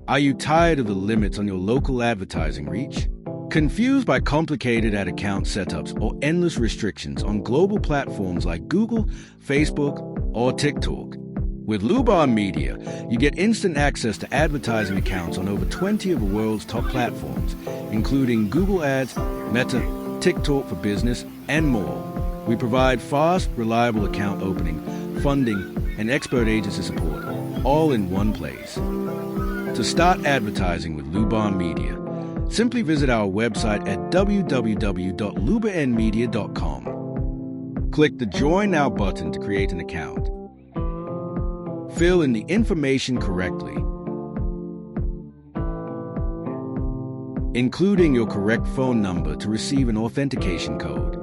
Are you tired of the limits on your local advertising reach? Confused by complicated ad account setups or endless restrictions on global platforms like Google, Facebook, or TikTok? With Luban Media, you get instant access to advertising accounts on over 20 of the world's top platforms, including Google Ads, Meta, TikTok for Business, and more. We provide fast, reliable account opening, funding, and expert agency support, all in one place. To start advertising with Luban Media, simply visit our website at www.lubanmedia.com. Click the Join Now button to create an account. Fill in the information correctly, including your correct phone number to receive an authentication code.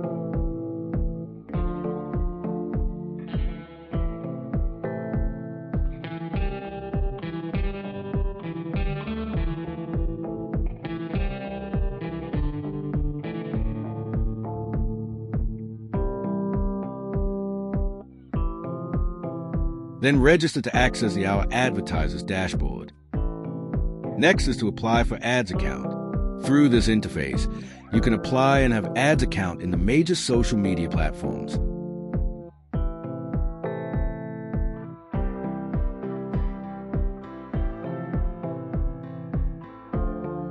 Then register to access our advertiser's dashboard. Next is to apply for ads account. Through this interface, you can apply and have ads account in the major social media platforms.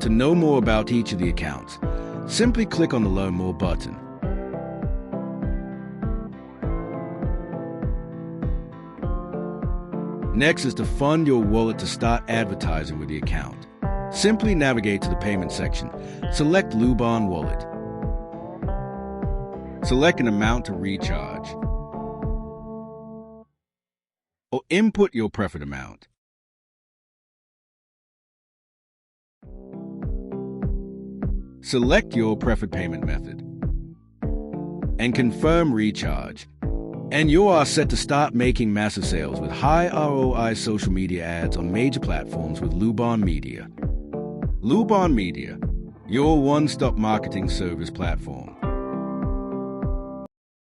To know more about each of the accounts, simply click on the Learn More button. Next is to fund your wallet to start advertising with the account. Simply navigate to the payment section. Select Luban Wallet. Select an amount to recharge, or input your preferred amount. Select your preferred payment method and confirm recharge. And you are set to start making massive sales with high ROI social media ads on major platforms with Luban Media. Luban Media, your one-stop marketing service platform.